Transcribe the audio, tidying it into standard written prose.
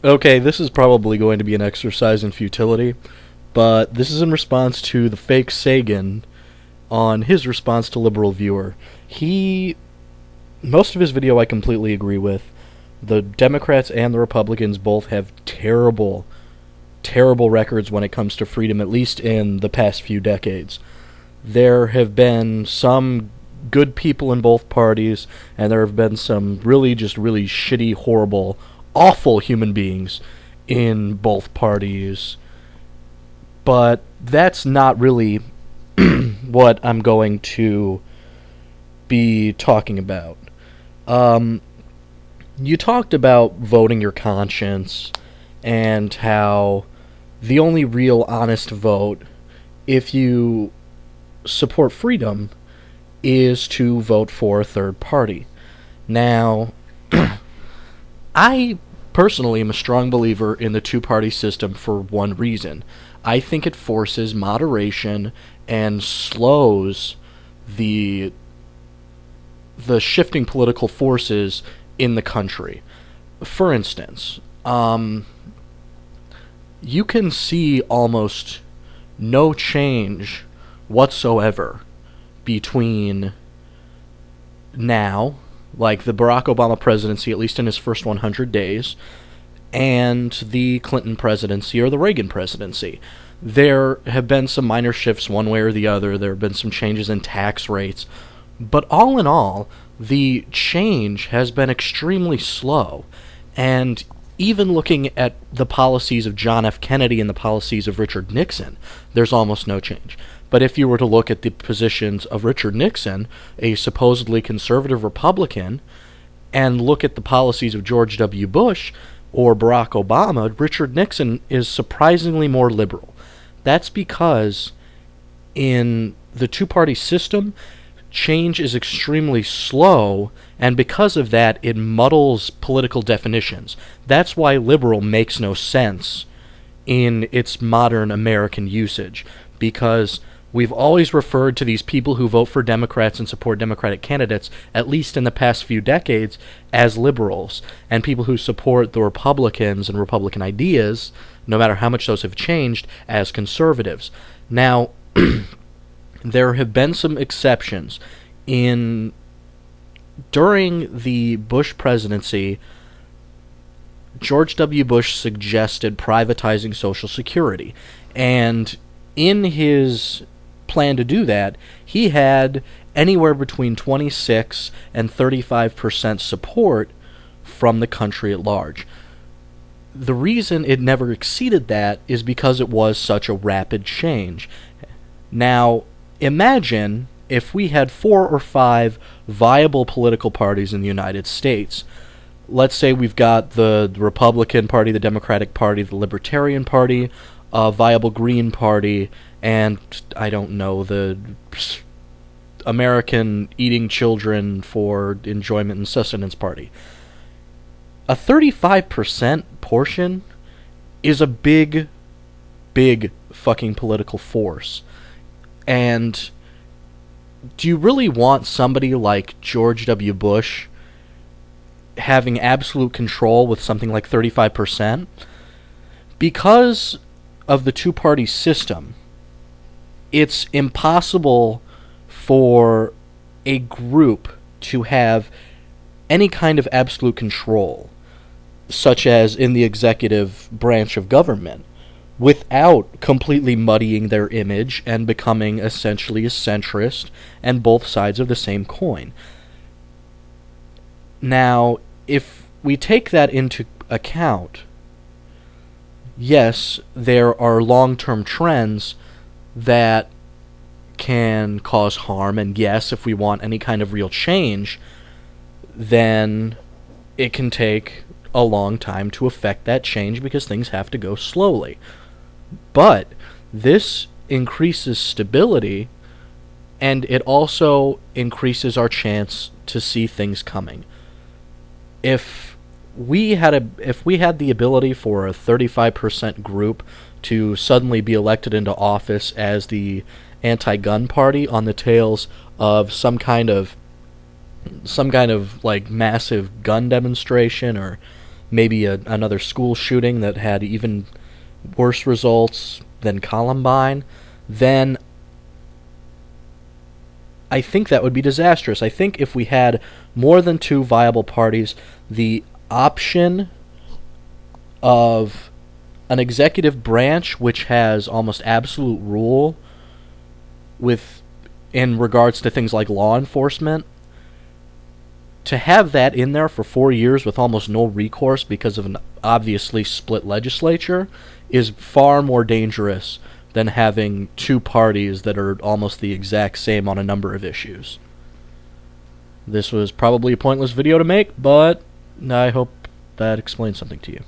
Okay, this is probably going to be an exercise in futility, but this is in response to the fake Sagan on his response to Liberal Viewer. Most of his video I completely agree with. The Democrats and the Republicans both have terrible, terrible records when it comes to freedom, at least in the past few decades. There have been some good people in both parties, and there have been some really shitty, horrible, awful human beings in both parties. But that's not really what I'm going to be talking about. You talked about voting your conscience and how the only real honest vote, if you support freedom, is to vote for a third party. Now, I personally am a strong believer in the two-party system for one reason. I think it forces moderation and slows the shifting political forces in the country. For instance, you can see almost no change whatsoever between now, like the Barack Obama presidency, at least in his first 100 days, and the Clinton presidency or the Reagan presidency. There have been some minor shifts one way or the other. There have been some changes in tax rates. But all in all, the change has been extremely slow. And even looking at the policies of John F. Kennedy and the policies of Richard Nixon, there's almost no change. But if you were to look at the positions of Richard Nixon, a supposedly conservative Republican, and look at the policies of George W. Bush or Barack Obama, Richard Nixon is surprisingly more liberal. That's because in the two-party system, change is extremely slow, and because of that, it muddles political definitions. That's why liberal makes no sense in its modern American usage, because we've always referred to these people who vote for Democrats and support Democratic candidates, at least in the past few decades, as liberals, and people who support the Republicans and Republican ideas, no matter how much those have changed, as conservatives. Now, there have been some exceptions. During the Bush presidency, George W. Bush suggested privatizing Social Security, and in his plan to do that, he had anywhere between 26 and 35% support from the country at large. The reason it never exceeded that is because it was such a rapid change. Now, imagine if we had 4 or 5 viable political parties in the United States. Let's say we've got the Republican Party, the Democratic Party, the Libertarian Party, a viable Green Party, and, I don't know, the American Eating Children for Enjoyment and Sustenance Party. A 35% portion is a big fucking political force. And do you really want somebody like George W. Bush having absolute control with something like 35%? Because of the two-party system, it's impossible for a group to have any kind of absolute control, such as in the executive branch of government, without completely muddying their image and becoming essentially a centrist and both sides of the same coin. Now, if we take that into account, yes, there are long-term trends that can cause harm, and yes, if we want any kind of real change, then it can take a long time to affect that change because things have to go slowly. But this increases stability, and it also increases our chance to see things coming. If we had the ability for a 35% group to suddenly be elected into office as the anti-gun party on the tails of some kind of like massive gun demonstration or maybe another school shooting that had even worse results than Columbine, then I think that would be disastrous. I think if we had more than two viable parties, the option of an executive branch which has almost absolute rule with in regards to things like law enforcement, to have that in there for 4 years with almost no recourse because of an obviously split legislature is far more dangerous than having two parties that are almost the exact same on a number of issues. This was probably a pointless video to make, but I hope that explains something to you.